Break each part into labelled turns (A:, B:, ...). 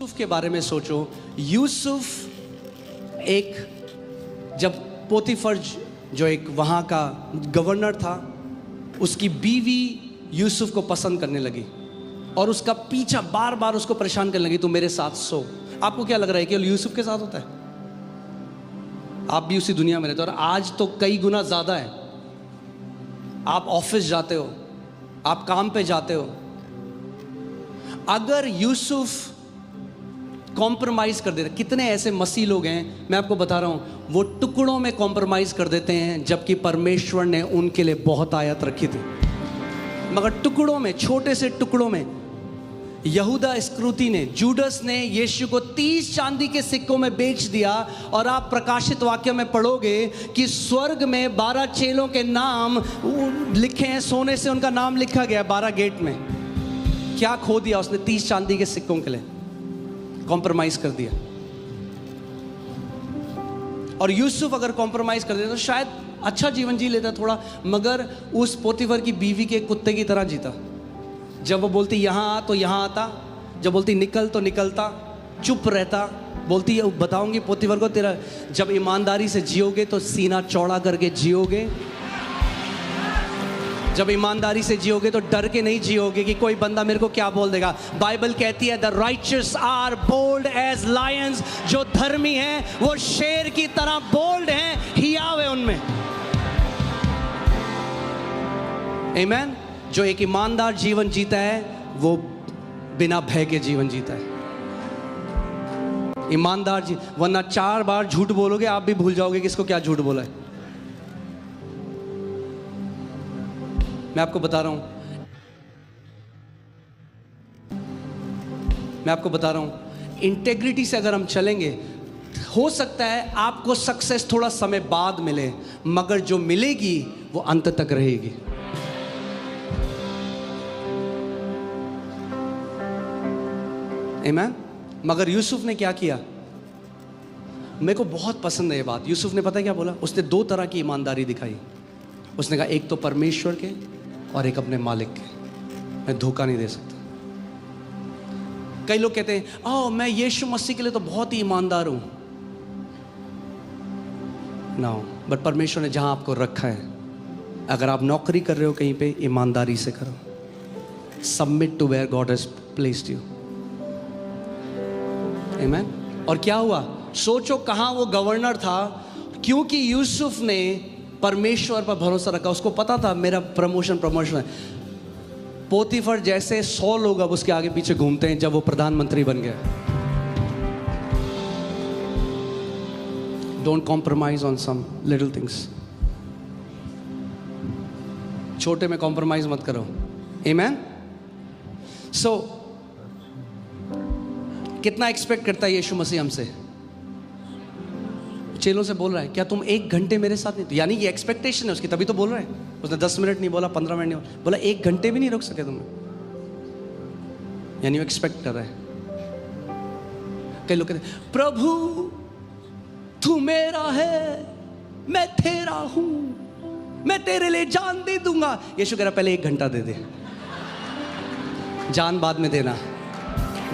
A: यूसुफ के बारे में सोचो। यूसुफ एक, जब पोतीफर जो एक वहाँ का गवर्नर था, उसकी बीवी यूसुफ को पसंद करने लगी और उसका पीछा बार बार उसको परेशान करने लगी, तू मेरे साथ सो। आपको क्या लग रहा है कि यूसुफ के साथ होता है? आप भी उसी दुनिया में रहते हो, और आज तो कई गुना ज़्यादा है। आप ऑफिस जाते हो, आप काम पे जाते हो, अगर यूसुफ कॉम्प्रोमाइज़ कर देते, कितने ऐसे मसीह लोग हैं, मैं आपको बता रहा हूँ, वो टुकड़ों में कॉम्प्रोमाइज़ कर देते हैं, जबकि परमेश्वर ने उनके लिए बहुत आयत रखी थी, मगर टुकड़ों में, छोटे से टुकड़ों में। यहूदा इस्करियोती ने, जूडस ने यीशु को 30 चांदी के सिक्कों में बेच दिया। और आप प्रकाशित वाक्य में पढ़ोगे कि स्वर्ग में 12 चेलों के नाम लिखे हैं, सोने से उनका नाम लिखा गया 12 गेट में। क्या खो दिया उसने 30 चांदी के सिक्कों के लिए? कॉम्प्रोमाइज कर दिया। और यूसुफ अगर कॉम्प्रोमाइज कर देता तो शायद अच्छा जीवन जी लेता थोड़ा, मगर उस पोतीफर की बीवी के कुत्ते की तरह जीता। जब वो बोलती यहाँ आ तो यहाँ आता, जब बोलती निकल तो निकलता, चुप रहता। बोलती बताऊंगी पोतीफर को, तेरा जब ईमानदारी से जियोगे तो सीना चौड़ा करके जियोगे, जब ईमानदारी से जियोगे तो डर के नहीं जियोगे कि कोई बंदा मेरे को क्या बोल देगा। बाइबल कहती है the righteous are bold as lions, जो धर्मी हैं वो शेर की तरह बोल्ड हैं, हियाव है उनमें। आमीन। जो एक ईमानदार जीवन जीता है वो बिना भय के जीवन जीता है। ईमानदार वरना 4 बार झूठ बोलोगे आप भी भूल जाओगे किसको क्या झूठ बोला है। मैं आपको बता रहा हूं, इंटेग्रिटी से अगर हम चलेंगे, हो सकता है आपको सक्सेस थोड़ा समय बाद मिले, मगर जो मिलेगी वो अंत तक रहेगी। आमीन। मगर यूसुफ ने क्या किया? मेरे को बहुत पसंद है ये बात। यूसुफ ने पता है क्या बोला? उसने 2 तरह की ईमानदारी दिखाई। उसने कहा एक तो परमेश्वर के और एक अपने मालिक के, मैं धोखा नहीं दे सकता। कई लोग कहते हैं ओह मैं यीशु मसीह के लिए तो बहुत ही ईमानदार हूं। नो, बट परमेश्वर ने जहां आपको रखा है, अगर आप नौकरी कर रहे हो कहीं पे, ईमानदारी से करो। Submit to where God has placed you. आमीन। और क्या हुआ? सोचो कहां वो गवर्नर था, क्योंकि यूसुफ ने परमेश्वर पर भरोसा रखा। उसको पता था मेरा प्रमोशन है। पोतीफर जैसे 100 लोग अब उसके आगे पीछे घूमते हैं जब वो प्रधानमंत्री बन गया। Don't compromise on some little things. छोटे में कॉम्प्रोमाइज मत करो। आमीन। सो कितना एक्सपेक्ट करता है यीशु मसीह हमसे? चेलों से बोल रहा है क्या तुम 1 घंटे मेरे साथ नहीं? यानी ये एक्सपेक्टेशन है उसकी, तभी तो बोल रहा है। उसने 10 मिनट नहीं बोला, 15 मिनट नहीं बोला, बोला 1 घंटे भी नहीं रुक सके तुम। यानी वो एक्सपेक्ट कर रहा है। कई लोग कहते हैं प्रभु तू मेरा है, मैं तेरा हूं, मैं तेरे लिए जान दे दूंगा। यीशु कह रहा पहले 1 घंटा दे दे, जान बाद में देना।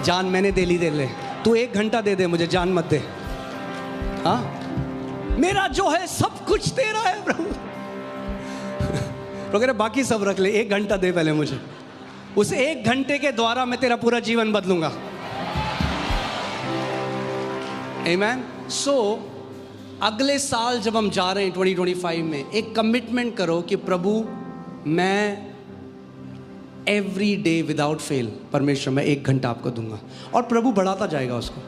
A: जान मैंने दे ली, दे ले, तू 1 घंटा दे दे मुझे, जान मत दे। हाँ, मेरा जो है सब कुछ तेरा है प्रभु। तो कह रहे बाकी सब रख ले, 1 घंटा दे पहले मुझे। उस 1 घंटे के द्वारा मैं तेरा पूरा जीवन बदलूंगा। आमीन। सो अगले साल जब हम जा रहे हैं 2025 में, एक कमिटमेंट करो कि प्रभु मैं एवरी डे विदाउट फेल, परमेश्वर मैं 1 घंटा आपको दूंगा। और प्रभु बढ़ाता जाएगा उसको।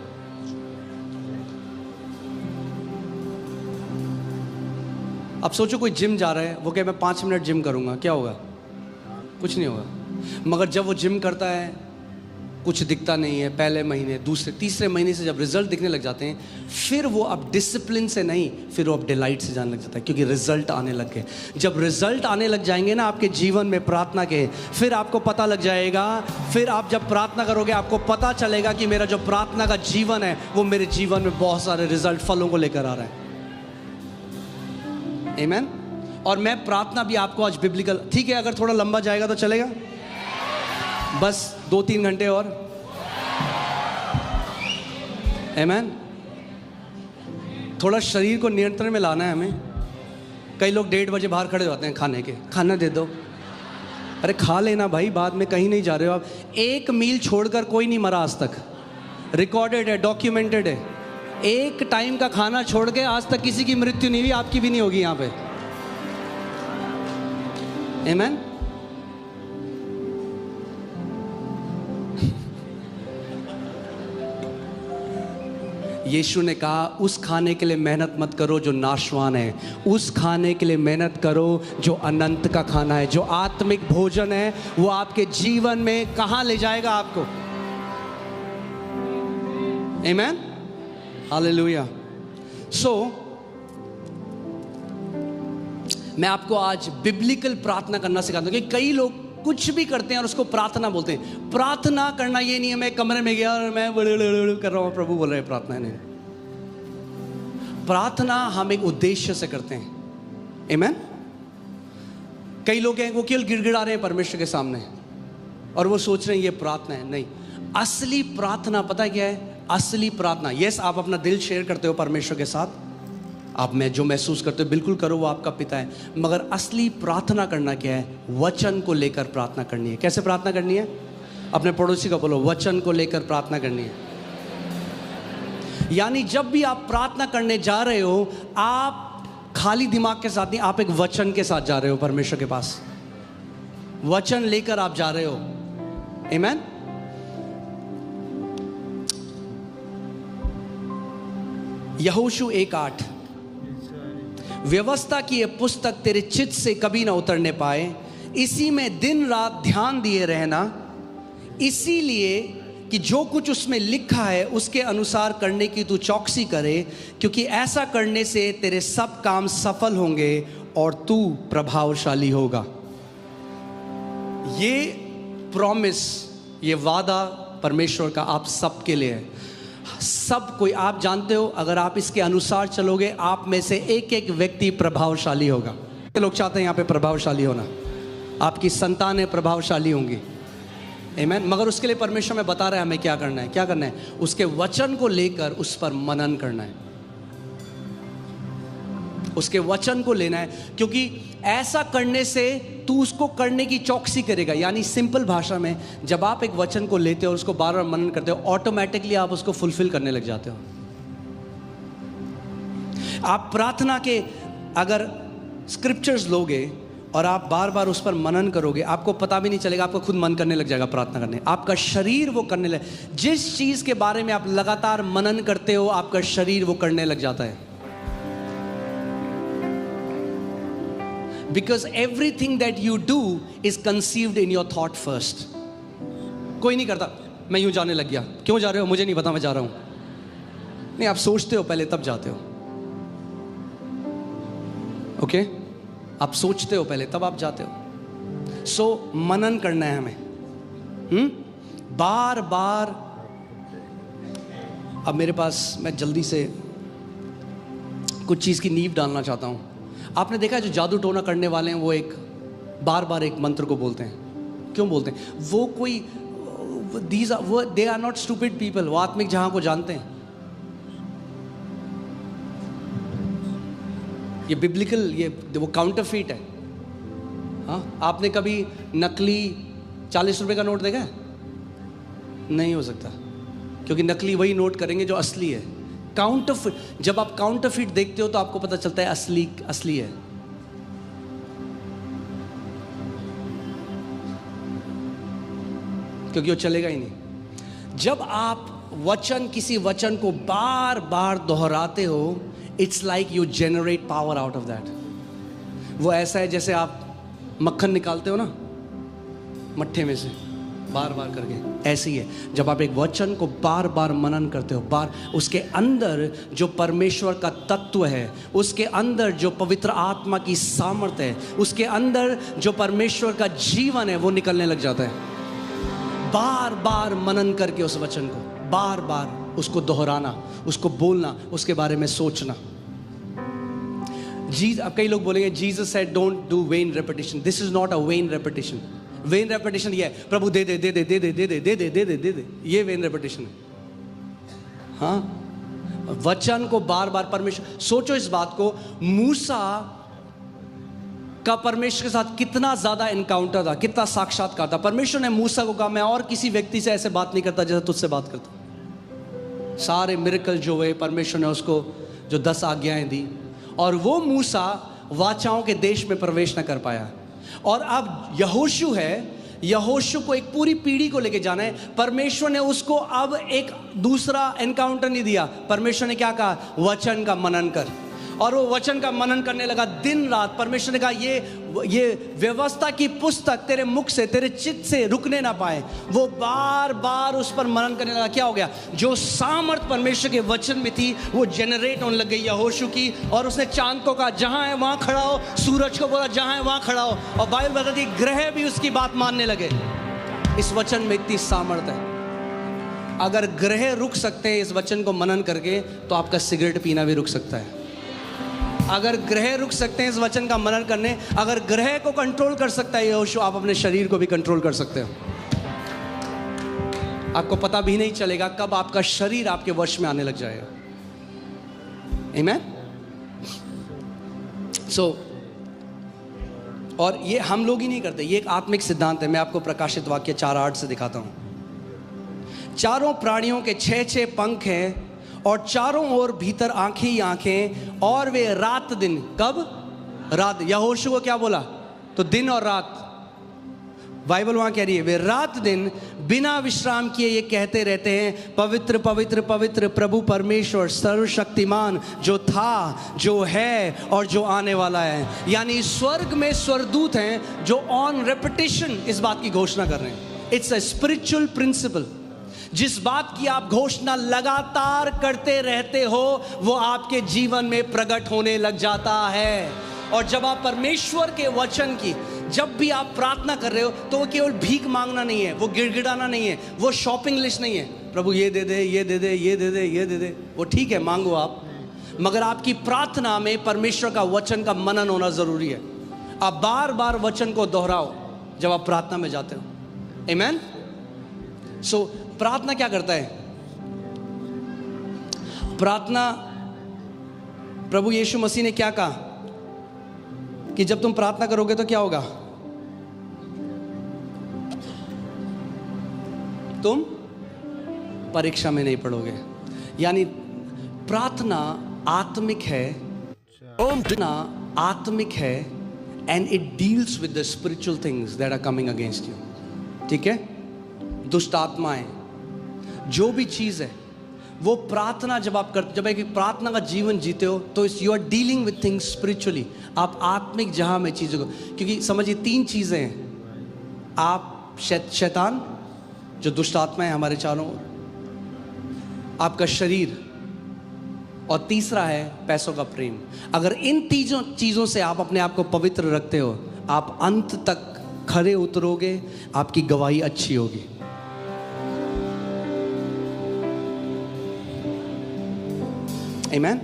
A: अब सोचो कोई जिम जा रहा है, वो कहे मैं 5 मिनट जिम करूंगा, क्या होगा? कुछ नहीं होगा। मगर जब वो जिम करता है कुछ दिखता नहीं है, पहले महीने, दूसरे, तीसरे महीने से जब रिजल्ट दिखने लग जाते हैं, फिर वो अब डिसिप्लिन से नहीं, फिर वो अब डिलाइट से जाने लग जाता है, क्योंकि रिजल्ट आने लग गए। जब रिजल्ट आने लग जाएंगे ना आपके जीवन में प्रार्थना के, फिर आपको पता लग जाएगा, फिर आप जब प्रार्थना करोगे आपको पता चलेगा कि मेरा जो प्रार्थना का जीवन है वो मेरे जीवन में बहुत सारे रिजल्ट, फलों को लेकर आ रहा है। आमीन। और मैं प्रार्थना भी आपको आज बिब्लिकल, ठीक है अगर थोड़ा लंबा जाएगा तो चलेगा, बस 2-3 घंटे और। आमेन। थोड़ा शरीर को नियंत्रण में लाना है हमें। कई लोग 1:30 बजे बाहर खड़े होते हैं खाने के, खाना दे दो। अरे खा लेना भाई, बाद में कहीं नहीं जा रहे हो आप। एक मील छोड़कर कोई नहीं मरा आज तक, रिकॉर्डेड है, डॉक्यूमेंटेड है। एक टाइम का खाना छोड़ के आज तक किसी की मृत्यु नहीं हुई, आपकी भी नहीं होगी यहाँ पे। आमेन। यीशु ने कहा उस खाने के लिए मेहनत मत करो जो नाशवान है, उस खाने के लिए मेहनत करो जो अनंत का खाना है, जो आत्मिक भोजन है। वो आपके जीवन में कहाँ ले जाएगा आपको। आमेन, हालेलुया। सो मैं आपको आज बिब्लिकल प्रार्थना करना सिखाता हूँ कि कई लोग कुछ भी करते हैं और उसको प्रार्थना बोलते हैं। प्रार्थना करना ये नहीं है मैं कमरे में गया और मैं बड़े कर रहा हूँ, प्रभु बोल रहे हैं प्रार्थना नहीं। प्रार्थना हम एक उद्देश्य से करते हैं। आमेन। कई लोग हैं वो केवल गिड़गिड़ा रहे हैं परमेश्वर के सामने और वो सोच रहे हैं ये प्रार्थना है। नहीं, असली प्रार्थना पता है क्या है? असली प्रार्थना, यस आप अपना दिल शेयर करते हो परमेश्वर के साथ, आप में जो महसूस करते हो बिल्कुल करो, वो आपका पिता है। मगर असली प्रार्थना करना क्या है? वचन को लेकर प्रार्थना करनी है। कैसे प्रार्थना करनी है? अपने पड़ोसी को बोलो वचन को लेकर प्रार्थना करनी है। यानी जब भी आप प्रार्थना करने जा रहे हो, आप खाली दिमाग के साथ नहीं, आप एक वचन के साथ जा रहे हो परमेश्वर के पास। वचन लेकर आप जा रहे हो। आमेन। यहोशू 1:8, व्यवस्था की यह पुस्तक तेरे चित्त से कभी ना उतरने पाए, इसी में दिन रात ध्यान दिए रहना, इसीलिए कि जो कुछ उसमें लिखा है उसके अनुसार करने की तू चौकसी करे, क्योंकि ऐसा करने से तेरे सब काम सफल होंगे और तू प्रभावशाली होगा। ये प्रॉमिस, ये वादा परमेश्वर का आप सबके लिए है। सब कोई, आप जानते हो अगर आप इसके अनुसार चलोगे, आप में से एक एक व्यक्ति प्रभावशाली होगा। लोग चाहते हैं यहाँ पे प्रभावशाली होना, आपकी संतानें प्रभावशाली होंगी। आमेन। मगर उसके लिए परमेश्वर में बता रहा है हमें क्या करना है। क्या करना है? उसके वचन को लेकर उस पर मनन करना है, उसके वचन को लेना है, क्योंकि ऐसा करने से तू उसको करने की चौकसी करेगा। यानी सिंपल भाषा में, जब आप एक वचन को लेते हो और उसको बार बार मनन करते हो, ऑटोमेटिकली आप उसको फुलफिल करने लग जाते हो। आप प्रार्थना के अगर स्क्रिप्चर्स लोगे और आप बार बार उस पर मनन करोगे, आपको पता भी नहीं चलेगा, आपको खुद मन करने लग जाएगा प्रार्थना करने। आपका शरीर वो करने लगे, जिस चीज़ के बारे में आप लगातार मनन करते हो, आपका शरीर वो करने लग जाता है। Because everything that you do is conceived in your thought first. कोई नहीं करता मैं यूं जाने लग गया, क्यों जा रहे हो? मुझे नहीं पता, मैं जा रहा हूं। नहीं, आप सोचते हो पहले तब जाते हो। ओके आप सोचते हो पहले तब आप जाते हो। सो मनन करना है हमें, बार बार। अब मेरे पास, मैं जल्दी से कुछ चीज़ की नींव डालना चाहता हूँ। आपने देखा है जो जादू टोना करने वाले हैं, वो एक बार बार एक मंत्र को बोलते हैं। क्यों बोलते हैं? वो कोई they are not stupid people, वो आत्मिक जहां को जानते हैं। ये बिब्लिकल, ये वो काउंटरफीट है। हाँ, आपने कभी नकली 40 रुपए का नोट देखा है? नहीं हो सकता, क्योंकि नकली वही नोट करेंगे जो असली है। काउंटरफीट, जब आप काउंटरफीट देखते हो तो आपको पता चलता है असली असली है। क्योंकि वो चलेगा ही नहीं। जब आप वचन, किसी वचन को बार बार दोहराते हो, it's like you generate power out of that. वो ऐसा है जैसे आप मक्खन निकालते हो ना मट्ठे में से, बार बार करके। ऐसे ही है जब आप एक वचन को बार बार मनन करते हो, बार उसके अंदर जो परमेश्वर का तत्व है, उसके अंदर जो पवित्र आत्मा की सामर्थ्य है, उसके अंदर जो परमेश्वर का जीवन है, वो निकलने लग जाता है। बार बार मनन करके उस वचन को बार बार उसको दोहराना, उसको बोलना, उसके बारे में सोचना। अब कई लोग बोलेंगे Jesus said don't do when repetition. This is not a when repetition. When repetition ये है, प्रभु दे दे दे दे दे दे दे दे दे दे दे दे दे दे, ये वेन रेपिटेशन है। हाँ, वचन को बार बार परमेश्वर, सोचो इस बात को, मूसा का परमेश्वर के साथ कितना ज्यादा एनकाउंटर था, कितना साक्षात्कार था। परमेश्वर ने मूसा को कहा मैं और किसी व्यक्ति से ऐसे बात नहीं करता जैसे तुझसे बात करता। सारे मिरेकल जो हुए, परमेश्वर ने उसको जो 10 आज्ञाएं दी, और वो मूसा वाचाओं के देश में प्रवेश न कर पाया। और अब यहोशू है, यहोशू को एक पूरी पीढ़ी को लेके जाना है। परमेश्वर ने उसको अब एक दूसरा एनकाउंटर नहीं दिया। परमेश्वर ने क्या कहा, वचन का मनन कर। और वो वचन का मनन करने लगा दिन रात। परमेश्वर ने कहा ये व्यवस्था की पुस्तक तेरे मुख से, तेरे चित्त से रुकने ना पाए। वो बार बार उस पर मनन करने लगा। क्या हो गया, जो सामर्थ परमेश्वर के वचन में थी वो जनरेट होने लग गई यहोशू की। और उसने चांद को कहा जहां है वहां खड़ा हो, सूरज को बोला जहां है वहां खड़ा हो, और बाइबल बताती है ग्रह भी उसकी बात मानने लगे। इस वचन में इतनी सामर्थ है। अगर ग्रह रुक सकते हैं इस वचन को मनन करके, तो आपका सिगरेट पीना भी रुक सकता है। अगर ग्रह रुक सकते हैं इस वचन का मनन करने, अगर ग्रह को कंट्रोल कर सकता है यहोशू, आप अपने शरीर को भी कंट्रोल कर सकते हो। आपको पता भी नहीं चलेगा कब आपका शरीर आपके वश में आने लग जाएगा। आमीन। और ये हम लोग ही नहीं करते, ये एक आत्मिक सिद्धांत है। मैं आपको प्रकाशित वाक्य 4:8 से दिखाता हूं। चारों प्राणियों के 6 पंख हैं और चारों ओर भीतर आंखें ही आंखें, और वे रात दिन, कब, रात। यहोशू को क्या बोला, तो दिन और रात। बाइबल वहां कह रही है वे रात दिन बिना विश्राम किए ये कहते रहते हैं, पवित्र पवित्र पवित्र प्रभु परमेश्वर सर्वशक्तिमान, जो था, जो है और जो आने वाला है। यानी स्वर्ग में स्वर्गदूत हैं जो ऑन रेपिटेशन इस बात की घोषणा कर रहे हैं। It's a spiritual principle. जिस बात की आप घोषणा लगातार करते रहते हो वो आपके जीवन में प्रकट होने लग जाता है। और जब आप परमेश्वर के वचन की, जब भी आप प्रार्थना कर रहे हो, तो वो केवल भीख मांगना नहीं है, वो गिड़गिड़ाना नहीं है, वो शॉपिंग लिस्ट नहीं है, प्रभु ये दे दे, ये दे दे, ये दे दे, ये दे दे। वो ठीक है, मांगो आप, मगर आपकी प्रार्थना में परमेश्वर का वचन का मनन होना जरूरी है। आप बार बार वचन को दोहराओ जब आप प्रार्थना में जाते हो। आमीन। सो प्रार्थना क्या करता है, प्रार्थना, प्रभु यीशु मसीह ने क्या कहा कि जब तुम प्रार्थना करोगे तो क्या होगा, तुम परीक्षा में नहीं पड़ोगे। यानी प्रार्थना आत्मिक है, प्रार्थना आत्मिक है, and it deals with the spiritual things that are coming against you. ठीक है, दुष्ट आत्माएं, जो भी चीज़ है वो प्रार्थना जब आप करते, जब एक प्रार्थना का जीवन जीते हो तो you are dealing with things spiritually. आप आत्मिक जहां में चीज़ों को, क्योंकि समझिए 3 चीज़ें हैं। आप शैतान जो दुष्ट आत्मा है हमारे चारों ओर, आपका शरीर, और तीसरा है पैसों का प्रेम। अगर इन तीनों चीज़ों से आप अपने आप को पवित्र रखते हो, आप अंत तक खरे उतरोगे, आपकी गवाही अच्छी होगी। Amen.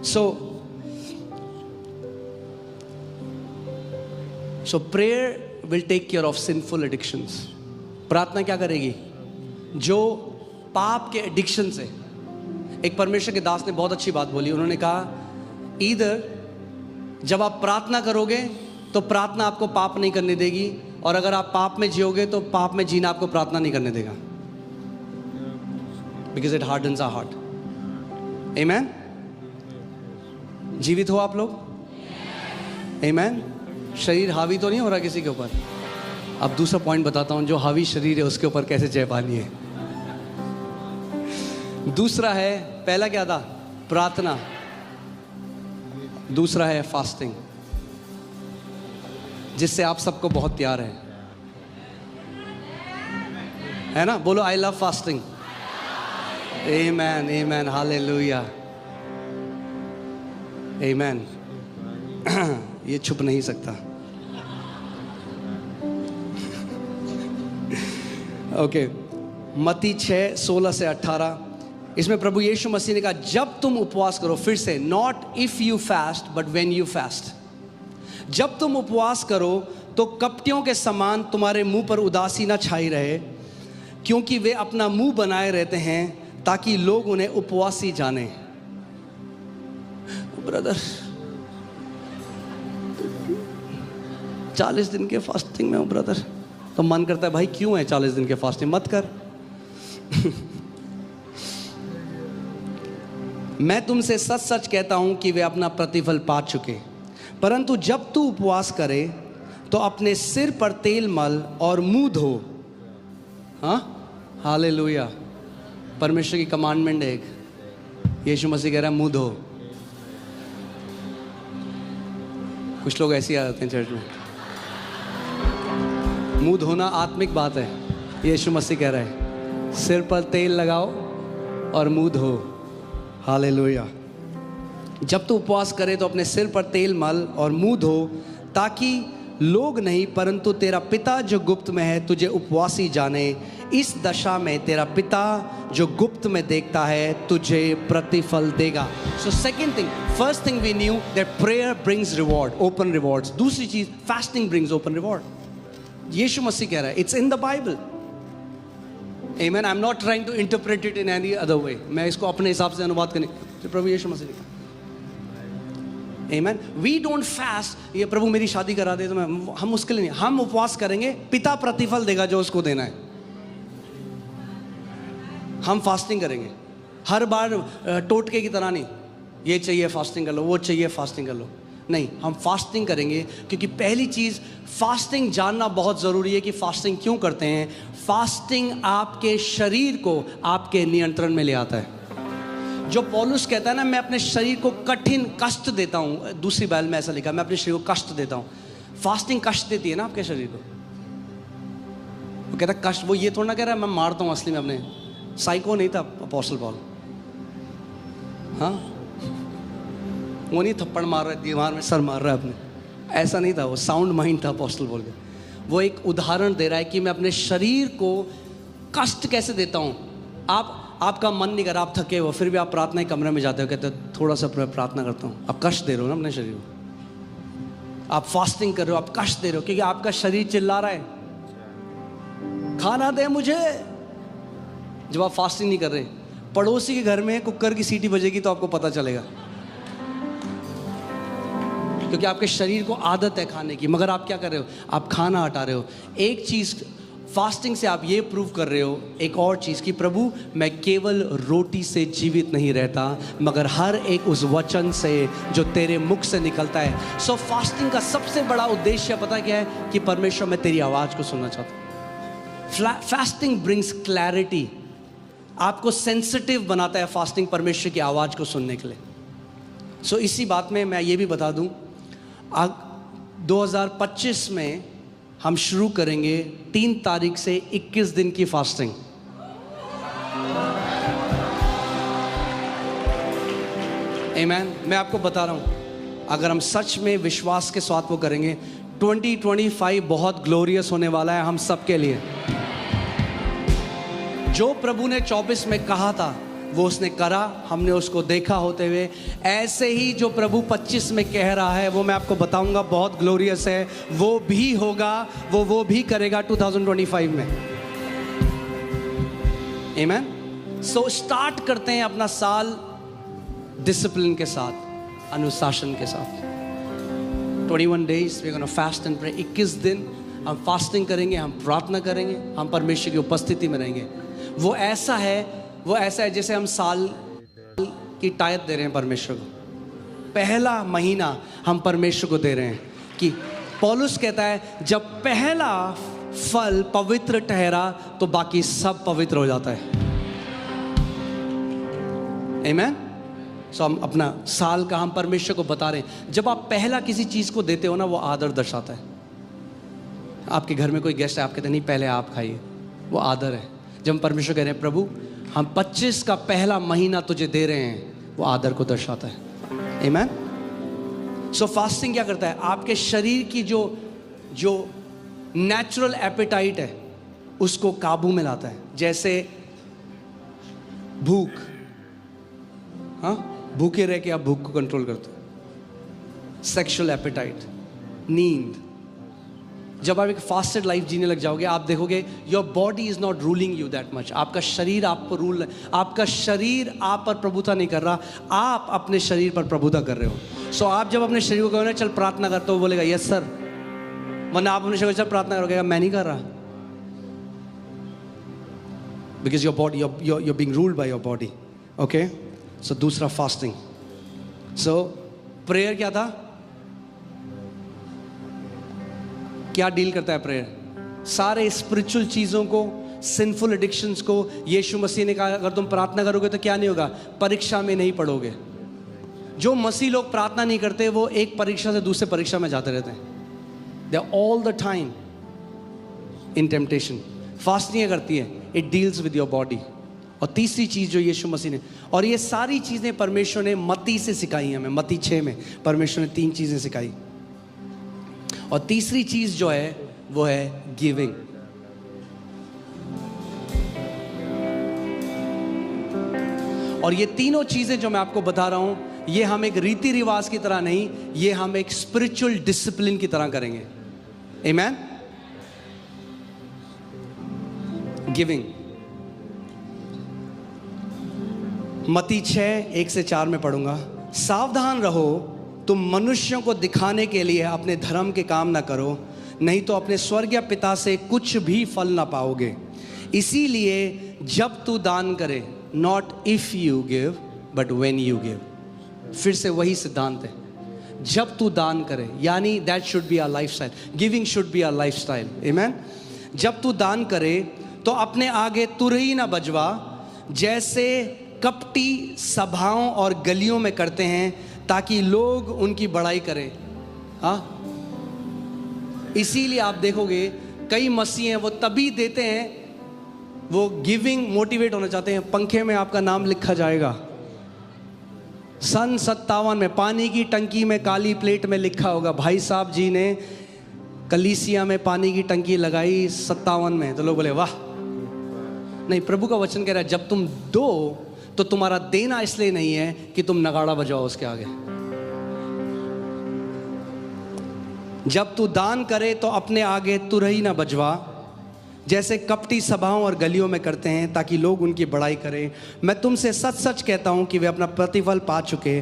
A: So prayer will take care of sinful addictions. प्रार्थना क्या करेगी, जो पाप के एडिक्शन से, एक परमेश्वर के दास ने बहुत अच्छी बात बोली। उन्होंने कहा इधर जब आप प्रार्थना करोगे तो प्रार्थना आपको पाप नहीं करने देगी, और अगर आप पाप में जियोगे तो पाप में जीना आपको प्रार्थना नहीं करने देगा, because it hardens our heart. आमीन। जीवित हो आप लोग? आमीन। शरीर हावी तो नहीं हो रहा किसी के ऊपर? अब दूसरा पॉइंट बताता हूं, जो हावी शरीर है उसके ऊपर कैसे जय पानी है। दूसरा है, पहला क्या था, प्रार्थना। दूसरा है फास्टिंग, जिससे आप सबको बहुत प्यार है ना? बोलो I love fasting. Amen, amen, hallelujah, amen. ये छुप नहीं सकता। ओके, मत्ती 6:16 से 18, इसमें प्रभु यीशु मसीह ने कहा जब तुम उपवास करो, फिर से, not if you fast but when you fast. जब तुम उपवास करो तो कपटियों के समान तुम्हारे मुंह पर उदासी न छाई रहे, क्योंकि वे अपना मुंह बनाए रहते हैं ताकि लोग उन्हें उपवासी जाने। ब्रदर 40 दिन के फास्टिंग में हूँ ब्रदर, तो मन करता है भाई क्यों है 40 दिन के फास्टिंग, मत कर। मैं तुमसे सच सच कहता हूं कि वे अपना प्रतिफल पा चुके। परंतु जब तू उपवास करे तो अपने सिर पर तेल मल और मुंह धो। हाँ, हालेलुया। परमेश्वर की कमांडमेंट है एक, यीशु मसीह कह रहा है मुंह धो। कुछ लोग ऐसे आ जाते हैं चर्च में, मुंह धोना आत्मिक बात है। यीशु मसीह कह रहा है सिर पर तेल लगाओ और मुंह धो। हालेलुया। जब तू उपवास करे तो अपने सिर पर तेल मल और मुंह धो, ताकि लोग नहीं परंतु तेरा पिता जो गुप्त में है तुझे उपवासी जाने। इस दशा में तेरा पिता जो गुप्त में देखता है तुझे प्रतिफल देगा। So second thing, first thing we knew that prayer brings reward, open rewards. दूसरी चीज, फास्टिंग ब्रिंग्स ओपन रिवॉर्ड। यीशु मसीह कह रहा है it's in the Bible. Amen. I'm not trying to interpret it in any other way. मैं इसको अपने हिसाब से अनुवाद करने, तो प्रभु यीशु मसीह ने कहा। Amen. We don't fast, ये प्रभु मेरी शादी करा दे तो मैं, हम उसके लिए नहीं, हम उपवास करेंगे, पिता प्रतिफल देगा जो उसको देना है। हम फास्टिंग करेंगे, हर बार टोटके की तरह नहीं, ये चाहिए फास्टिंग कर लो, वो चाहिए फास्टिंग कर लो, नहीं, हम फास्टिंग करेंगे। क्योंकि पहली चीज, फास्टिंग जानना बहुत ज़रूरी है कि फास्टिंग क्यों करते हैं। फास्टिंग आपके शरीर को आपके नियंत्रण में ले आता है। जो पौलुस कहता है ना, मैं अपने शरीर को कठिन कष्ट देता हूँ, दूसरी बाइबल में ऐसा लिखा, मैं अपने शरीर को कष्ट देता हूँ। फास्टिंग कष्ट देती है ना आपके शरीर को। वो कहता है कष्ट, वो ये थोड़ा ना कह रहा है मैं मारता हूँ, असली में अपने साइको नहीं था अपोस्टल पॉल। हाँ, वो नहीं थप्पड़ मार रहा है, दीवार में सर मार रहा है अपने, ऐसा नहीं था। वो साउंड माइंड था अपोस्टल पॉल का। वो एक उदाहरण दे रहा है कि मैं अपने शरीर को कष्ट कैसे देता हूँ। आपका मन नहीं कर रहा, आप थके हो, फिर भी आप प्रार्थना के कमरे में जाते हो, कहते हो थोड़ा सा प्रार्थना करता हूँ। आप कष्ट दे रहे हो ना अपने शरीर को। आप फास्टिंग कर रहे हो, आप कष्ट दे रहे हो, क्योंकि आपका शरीर चिल्ला रहा है खाना दे मुझे। जब आप फास्टिंग नहीं कर रहे, पड़ोसी के घर में कुकर की सीटी बजेगी तो आपको पता चलेगा, क्योंकि आपके शरीर को आदत है खाने की। मगर आप क्या कर रहे हो, आप खाना हटा रहे हो। एक चीज़ फास्टिंग से आप ये प्रूव कर रहे हो, एक और चीज़, कि प्रभु मैं केवल रोटी से जीवित नहीं रहता, मगर हर एक उस वचन से जो तेरे मुख से निकलता है। सो फास्टिंग का सबसे बड़ा उद्देश्य पता क्या है, कि परमेश्वर मैं तेरी आवाज़ को सुनना चाहता हूँ। फास्टिंग ब्रिंग्स क्लैरिटी, आपको सेंसिटिव बनाता है फास्टिंग परमेश्वर की आवाज़ को सुनने के लिए। सो इसी बात में मैं ये भी बता दूँ, 2025 में हम शुरू करेंगे 3 तारीख से 21 दिन की फास्टिंग। आमीन। मैं आपको बता रहा हूं, अगर हम सच में विश्वास के साथ वो करेंगे, 2025 बहुत ग्लोरियस होने वाला है हम सब के लिए। जो प्रभु ने 24 में कहा था वो उसने करा, हमने उसको देखा होते हुए। ऐसे ही जो प्रभु 25 में कह रहा है वो मैं आपको बताऊंगा बहुत ग्लोरियस है, वो भी होगा, वो भी करेगा 2025 में। आमीन। सो स्टार्ट करते हैं अपना साल डिसिप्लिन के साथ, अनुशासन के साथ। 21 days we gonna fast and pray. 21 दिन हम फास्टिंग करेंगे, हम प्रार्थना करेंगे, हम परमेश्वर की उपस्थिति में रहेंगे। वो ऐसा है जैसे हम साल की टायत दे रहे हैं परमेश्वर को। पहला महीना हम परमेश्वर को दे रहे हैं। कि पौलुस कहता है जब पहला फल पवित्र ठहरा तो बाकी सब पवित्र हो जाता है। आमीन। सो हम अपना साल का हम परमेश्वर को बता रहे हैं। जब आप पहला किसी चीज को देते हो ना, वो आदर दर्शाता है। आपके घर में कोई गेस्ट है, आप कहते नहीं पहले आप खाइए, वो आदर है। जब हम परमेश्वर कह रहे हैं प्रभु हम 25 का पहला महीना तुझे दे रहे हैं, वो आदर को दर्शाता है। आमीन। सो फास्टिंग क्या करता है, आपके शरीर की जो नेचुरल एपेटाइट है उसको काबू में लाता है। जैसे भूख, हाँ, भूखे रह के आप भूख को कंट्रोल करते हो। सेक्सुअल एपेटाइट, नींद, जब आप एक फास्टेड लाइफ जीने लग जाओगे, आप देखोगे your body is not ruling you that much. आपका शरीर आप पर रूल, आपका शरीर आप पर प्रभुता नहीं कर रहा, आप अपने शरीर पर प्रभुता कर रहे हो। सो आप जब अपने शरीर को कहोगे चल प्रार्थना कर, तो वो बोलेगा यस सर, वरना आप अपने शरीर चल प्रार्थना करोगे, मैं नहीं कर रहा, because your body you're being ruled by your body. Okay? So दूसरा फास्टिंग। सो प्रेयर क्या था, क्या डील करता है प्रेयर? सारे स्पिरिचुअल चीज़ों को, सिंफुल एडिक्शंस को। यीशु मसीह ने कहा अगर तुम प्रार्थना करोगे तो क्या नहीं होगा, परीक्षा में नहीं पड़ोगे। जो मसीह लोग प्रार्थना नहीं करते वो एक परीक्षा से दूसरे परीक्षा में जाते रहते हैं। They are all the time in temptation. Fasting करती है, it deals with your body. और तीसरी चीज़ जो यीशु मसीह ने, और ये सारी चीज़ें परमेश्वर ने मत्ती से सिखाई हमें। मत्ती 6 में परमेश्वर ने 3 चीज़ें सिखाई, और तीसरी चीज़ जो है वो है गिविंग। और ये तीनों चीज़ें जो मैं आपको बता रहा हूं, ये हम एक रीति रिवाज की तरह नहीं, ये हम एक स्पिरिचुअल डिसिप्लिन की तरह करेंगे। आमेन। गिविंग। मत्ती 6:1-4 में पढ़ूंगा। सावधान रहो, तुम मनुष्यों को दिखाने के लिए अपने धर्म के काम ना करो, नहीं तो अपने स्वर्गीय पिता से कुछ भी फल ना पाओगे। इसीलिए जब तू दान करे, not if you give but when you give. फिर से वही सिद्धांत है, जब तू दान करे, यानी that should be our lifestyle. Giving should be our lifestyle. Amen. जब तू दान करे तो अपने आगे तुरही ना बजवा, जैसे कपटी सभाओं और गलियों में करते हैं, ताकि लोग उनकी बड़ाई करें। हाँ, इसीलिए आप देखोगे कई मसीह हैं, वो तभी देते हैं, वो गिविंग मोटिवेट होना चाहते हैं। पंखे में आपका नाम लिखा जाएगा, सन 57 में पानी की टंकी में काली प्लेट में लिखा होगा भाई साहब जी ने कलीसिया में पानी की टंकी लगाई 57 में। तो लोग बोले वाह। नहीं, प्रभु का वचन कह रहा है जब तुम दो तो तुम्हारा देना इसलिए नहीं है कि तुम नगाड़ा बजाओ उसके आगे। जब तू दान करे तो अपने आगे तुरही ना बजवा, जैसे कपटी सभाओं और गलियों में करते हैं, ताकि लोग उनकी बड़ाई करें। मैं तुमसे सच सच कहता हूं कि वे अपना प्रतिफल पा चुके।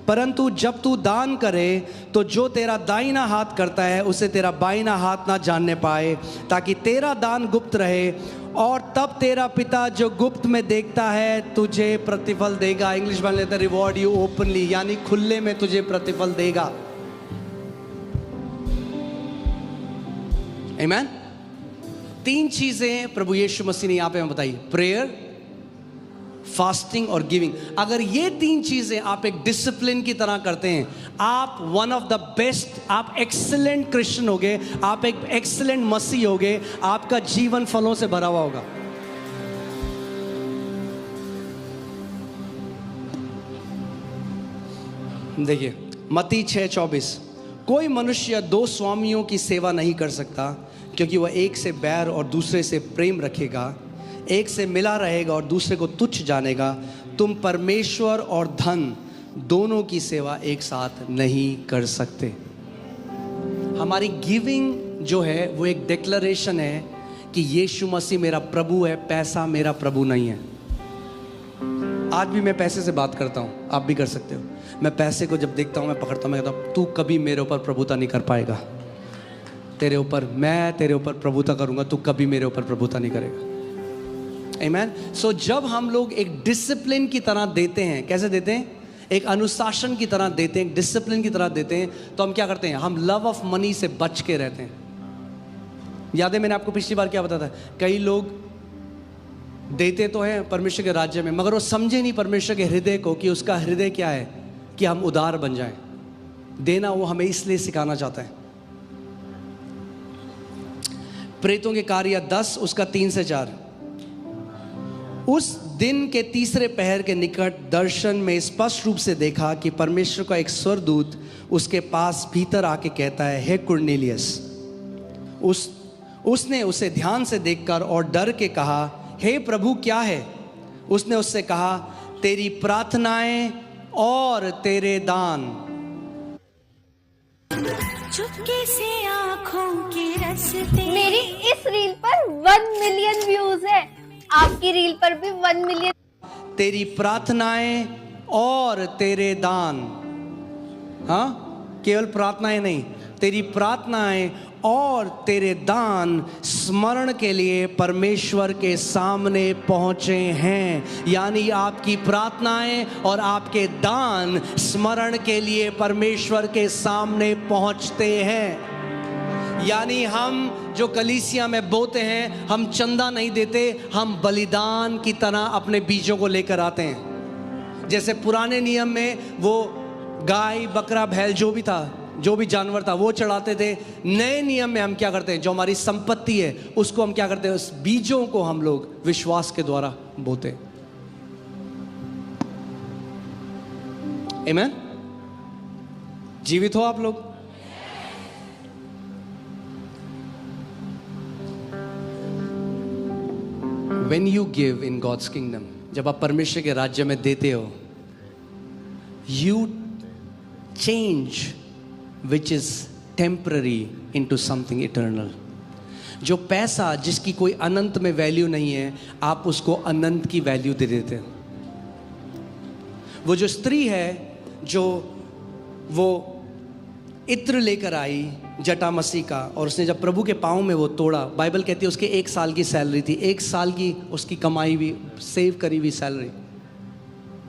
A: परंतु जब तू दान करे तो जो तेरा दाहिना हाथ करता है उसे तेरा बाइना हाथ ना जानने पाए, ताकि तेरा दान गुप्त रहे, और तब तेरा पिता जो गुप्त में देखता है तुझे प्रतिफल देगा। इंग्लिश में लेते रिवॉर्ड यू ओपनली, यानी खुले में तुझे प्रतिफल देगा। आमेन। 3 चीजें प्रभु यीशु मसीह ने यहां पे हमें बताई, प्रेयर, फास्टिंग और गिविंग। अगर ये 3 चीजें आप एक डिसिप्लिन की तरह करते हैं, आप वन ऑफ द बेस्ट, आप एक्सीलेंट क्रिश्चियन होगे, आप एक एक्सीलेंट मसीह होगे, आपका जीवन फलों से भरा हुआ होगा। देखिए मत्ती 6:24, कोई मनुष्य 2 स्वामियों की सेवा नहीं कर सकता, क्योंकि वह एक से बैर और दूसरे से प्रेम रखेगा, एक से मिला रहेगा और दूसरे को तुच्छ जानेगा। तुम परमेश्वर और धन दोनों की सेवा एक साथ नहीं कर सकते। हमारी गिविंग जो है वो एक डिक्लेरेशन है कि यीशु मसीह मेरा प्रभु है, पैसा मेरा प्रभु नहीं है। आज भी मैं पैसे से बात करता हूँ, आप भी कर सकते हो। मैं पैसे को जब देखता हूँ, मैं पकड़ता हूँ, मैं कहता हूँ तू कभी मेरे ऊपर प्रभुता नहीं कर पाएगा। तेरे ऊपर, मैं तेरे ऊपर प्रभुता करूँगा, तू कभी मेरे ऊपर प्रभुता नहीं करेगा। आमेन। सो जब हम लोग एक डिसिप्लिन की तरह देते हैं, कैसे देते हैं? एक अनुशासन की तरह देते हैं, डिसिप्लिन की तरह देते हैं, तो हम क्या करते हैं? हम लव ऑफ मनी से बच के रहते हैं। याद है मैंने आपको पिछली बार क्या बताया था? कई लोग देते तो हैं परमेश्वर के राज्य में, मगर वो समझे नहीं परमेश्वर के हृदय को, कि उसका हृदय क्या है, कि हम उदार बन जाएं। देना वो हमें इसलिए सिखाना चाहता है। प्रेतों के कार्य 10 उसका 3-4। उस दिन के तीसरे पहर के निकट दर्शन में स्पष्ट रूप से देखा कि परमेश्वर का एक स्वर्गदूत उसके पास भीतर आके कहता है, हे कुरनेलियस। उसने उसे ध्यान से देखकर और डर के कहा, हे प्रभु क्या है? उसने उससे कहा, तेरी प्रार्थनाएं और तेरे दान
B: चुपके से आँखों के रास्ते।
C: मेरी इस रील पर 1 मिलियन व्यूज है, आपकी रील पर भी 1 मिलियन।
A: तेरी प्रार्थनाएं और तेरे दान, हाँ, केवल प्रार्थनाएं नहीं, तेरी प्रार्थनाएं और तेरे दान स्मरण के लिए परमेश्वर के सामने पहुंचे हैं। यानी आपकी प्रार्थनाएं और आपके दान स्मरण के लिए परमेश्वर के सामने पहुंचते हैं। यानी हम जो कलीसिया में बोते हैं, हम चंदा नहीं देते, हम बलिदान की तरह अपने बीजों को लेकर आते हैं। जैसे पुराने नियम में वो गाय, बकरा, बैल जो भी था, जो भी जानवर था, वो चढ़ाते थे। नए नियम में हम क्या करते हैं, जो हमारी संपत्ति है उसको हम क्या करते हैं, उस बीजों को हम लोग विश्वास के द्वारा बोते। आमीन। जीवित हो आप लोग? When you give in God's kingdom, जब आप परमेश्वर के राज्य में देते हो, you change which is temporary into something eternal. जो पैसा जिसकी कोई अनंत में वैल्यू नहीं है, आप उसको अनंत की वैल्यू दे देते हो। वो जो स्त्री है जो वो इत्र लेकर आई जटा मसीह का, और उसने जब प्रभु के पाँव में वो तोड़ा, बाइबल कहती है उसके 1 साल की सैलरी थी, 1 साल की उसकी कमाई हुई, सेव करी हुई सैलरी,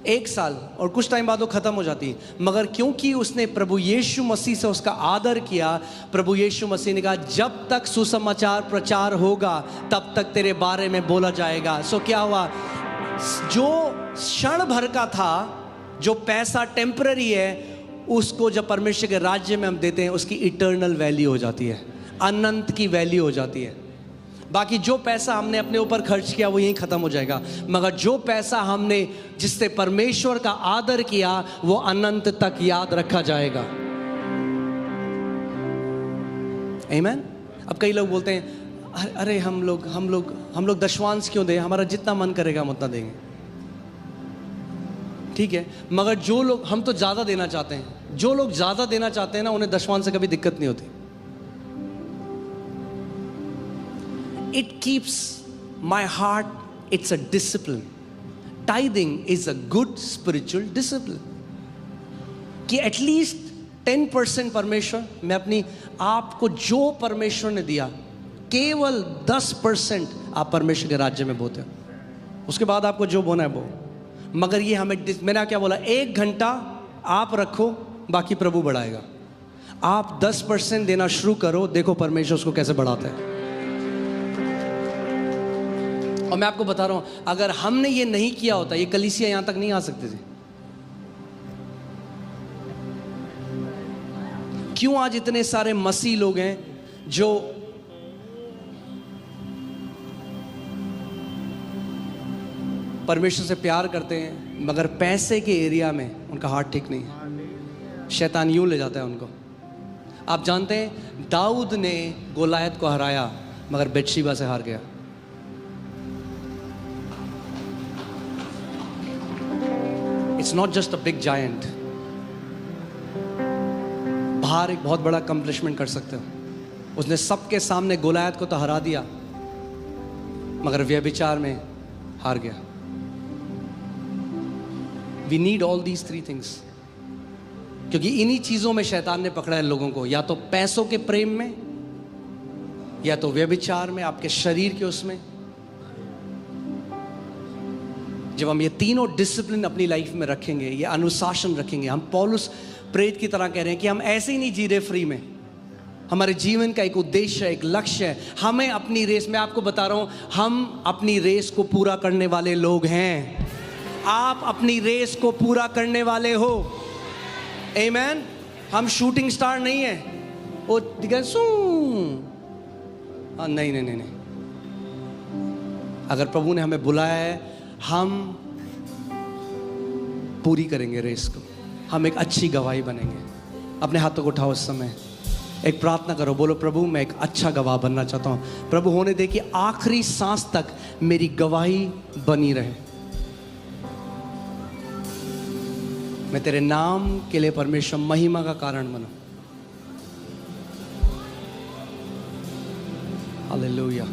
A: 1 साल, और कुछ टाइम बाद वो ख़त्म हो जाती। मगर क्योंकि उसने प्रभु यीशु मसीह से उसका आदर किया, प्रभु यीशु मसीह ने कहा जब तक सुसमाचार प्रचार होगा तब तक तेरे बारे में बोला जाएगा। सो क्या हुआ, जो क्षण भर का था, जो पैसा टेम्पररी है, उसको जब परमेश्वर के राज्य में हम देते हैं, उसकी इटर्नल वैल्यू हो जाती है, अनंत की वैल्यू हो जाती है। बाकी जो पैसा हमने अपने ऊपर खर्च किया वो यहीं ख़त्म हो जाएगा, मगर जो पैसा हमने जिससे परमेश्वर का आदर किया वो अनंत तक याद रखा जाएगा। आमीन। अब कई लोग बोलते हैं अरे हम लोग दशवांश क्यों दें, हमारा जितना मन करेगा हम उतना देंगे। ठीक है, मगर जो लोग, हम तो ज़्यादा देना चाहते हैं, जो लोग ज़्यादा देना चाहते हैं ना, उन्हें दशवांश से कभी दिक्कत नहीं होती। It keeps my heart, it's a discipline. Tithing is a good spiritual discipline. कि at least 10% परमेश्वर, मैं अपनी आपको जो परमेश्वर ने दिया, केवल 10% आप परमेश्वर के राज्य में बोते हो। उसके बाद आपको जो बोना है वो, मगर ये हमें, मैंने क्या बोला, 1 घंटा आप रखो, बाकी प्रभु बढ़ाएगा। आप 10% देना शुरू करो, देखो परमेश्वर उसको कैसे बढ़ाता है। और मैं आपको बता रहा हूं, अगर हमने ये नहीं किया होता, ये कलीसिया यहां तक नहीं आ सकते थे। क्यों आज इतने सारे मसीह लोग हैं जो परमेश्वर से प्यार करते हैं, मगर पैसे के एरिया में उनका हार्ट ठीक नहीं है, शैतान यूं ले जाता है उनको। आप जानते हैं दाऊद ने गोलायत को हराया, मगर बेतशेबा से हार गया। It's not just a big giant. बाहर एक बहुत बड़ा अकम्प्लिशमेंट कर सकते हो। उसने सबके सामने गोलायत को तो हरा दिया, मगर व्यभिचार में हार गया। We need all these 3 things. क्योंकि इन्हीं चीजों में शैतान ने पकड़ा है लोगों को, या तो पैसों के प्रेम में, या तो व्यभिचार में, आपके शरीर के उसमें। जब हम ये तीनों डिसिप्लिन अपनी लाइफ में रखेंगे, ये अनुशासन रखेंगे, हम पौलुस प्रेरित की तरह कह रहे हैं कि हम ऐसे ही नहीं जी रहे फ्री में। हमारे जीवन का एक उद्देश्य है, एक लक्ष्य है। हमें अपनी रेस, मैं आपको बता रहा हूं, हम अपनी रेस को पूरा करने वाले लोग हैं। आप अपनी रेस को पूरा करने वाले हो। आमीन। हम शूटिंग स्टार नहीं है, वो नहीं नहीं नहीं नहीं। अगर प्रभु ने हमें बुलाया है, हम पूरी करेंगे रेस को, हम एक अच्छी गवाही बनेंगे। अपने हाथों को उठाओ, इस समय एक प्रार्थना करो, बोलो प्रभु मैं एक अच्छा गवाह बनना चाहता हूँ। प्रभु होने दे कि आखिरी सांस तक मेरी गवाही बनी रहे। मैं तेरे नाम के लिए परमेश्वर महिमा का कारण बनूं। हालेलुया।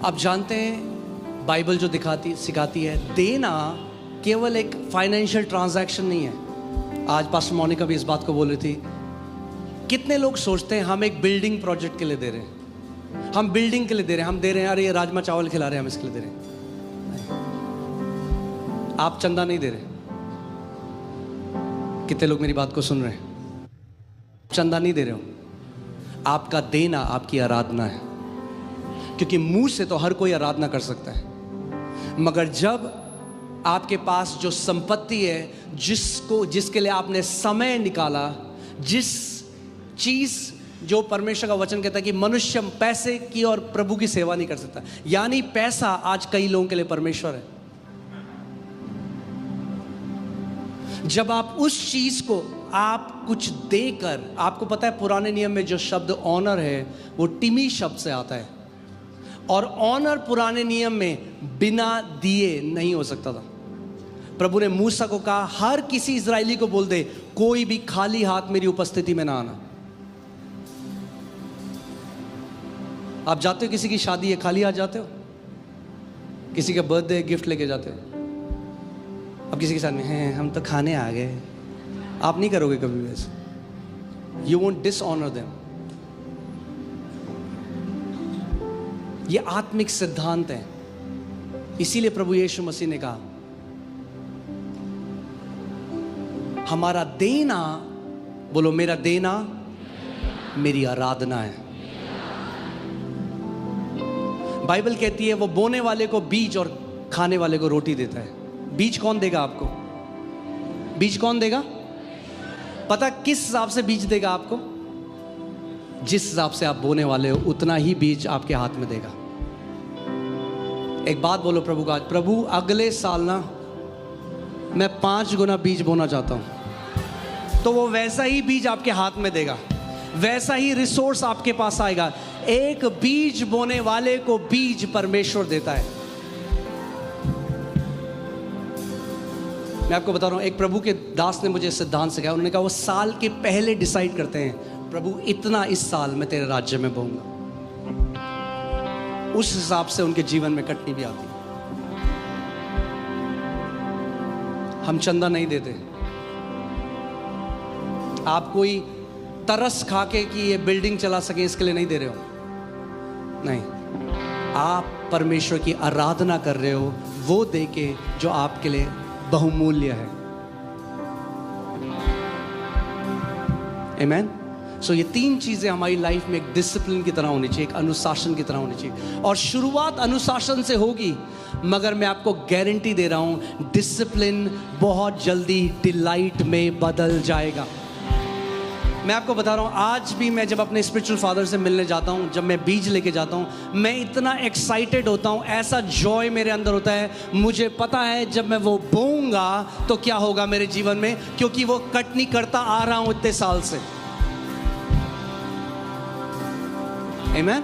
A: आप जानते हैं बाइबल जो सिखाती है, देना केवल एक फाइनेंशियल ट्रांजैक्शन नहीं है। आज पास्टर मोनिका भी इस बात को बोल रही थी। कितने लोग सोचते हैं हम एक बिल्डिंग प्रोजेक्ट के लिए दे रहे हैं, हम बिल्डिंग के लिए दे रहे हैं, हम दे रहे हैं अरे ये राजमा चावल खिला रहे हैं, हम इसके लिए दे रहे हैं। आप चंदा नहीं दे रहे। कितने लोग मेरी बात को सुन रहे हैं? चंदा नहीं दे रहे हो, आपका देना आपकी आराधना है। क्योंकि मुंह से तो हर कोई आराधना कर सकता है, मगर जब आपके पास जो संपत्ति है, जिसके लिए आपने समय निकाला, जिस चीज जो परमेश्वर का वचन कहता है कि मनुष्य पैसे की और प्रभु की सेवा नहीं कर सकता, यानी पैसा आज कई लोगों के लिए परमेश्वर है। जब आप उस चीज को आप कुछ देकर, आपको पता है पुराने नियम में जो शब्द ऑनर है वो टिमी शब्द से आता है, और ऑनर पुराने नियम में बिना दिए नहीं हो सकता था। प्रभु ने मूसा को कहा हर किसी इजरायली को बोल दे कोई भी खाली हाथ मेरी उपस्थिति में ना आना। आप जाते हो किसी की शादी है, खाली हाथ जाते हो? किसी का बर्थडे गिफ्ट लेके जाते हो? अब किसी के साथ में हैं हम तो खाने आ गए, आप नहीं करोगे कभी वैसे। You won't dishonour them. ये आत्मिक सिद्धांत है। इसीलिए प्रभु यीशु मसीह ने कहा हमारा देना, बोलो मेरा देना मेरी आराधना है। बाइबल कहती है वो बोने वाले को बीज और खाने वाले को रोटी देता है। बीज कौन देगा आपको? बीज कौन देगा? पता किस हिसाब से बीज देगा आपको? जिस हिसाब से आप बोने वाले हो उतना ही बीज आपके हाथ में देगा। एक बात बोलो प्रभु का, प्रभु अगले साल ना मैं 5 गुना बीज बोना चाहता हूं, तो वो वैसा ही बीज आपके हाथ में देगा, वैसा ही रिसोर्स आपके पास आएगा। एक बीज बोने वाले को बीज परमेश्वर देता है। मैं आपको बता रहा हूं, एक प्रभु के दास ने मुझे सिद्धांत सिखाया। उन्होंने कहा वो साल के पहले डिसाइड करते हैं प्रभु इतना इस साल मैं तेरे राज्य में बोऊंगा। उस हिसाब से उनके जीवन में कटनी भी आती। हम चंदा नहीं देते। आप कोई तरस खा के कि ये बिल्डिंग चला सके इसके लिए नहीं दे रहे हो, नहीं। आप परमेश्वर की आराधना कर रहे हो वो दे के जो आपके लिए बहुमूल्य है। आमीन। सो ये 3 चीजें हमारी लाइफ में एक डिसिप्लिन की तरह होनी चाहिए, एक अनुशासन की तरह होनी चाहिए। और शुरुआत अनुशासन से होगी, मगर मैं आपको गारंटी दे रहा हूं डिसिप्लिन बहुत जल्दी डिलाइट में बदल जाएगा। मैं आपको बता रहा हूं, आज भी मैं जब अपने स्पिरिचुअल फादर से मिलने जाता हूं, जब मैं बीज लेके जाता हूं, मैं इतना एक्साइटेड होता हूं, ऐसा जॉय मेरे अंदर होता है। मुझे पता है जब मैं वो बोऊंगा तो क्या होगा मेरे जीवन में, क्योंकि वो कटनी करता आ रहा हूं इतने साल से। आमीन।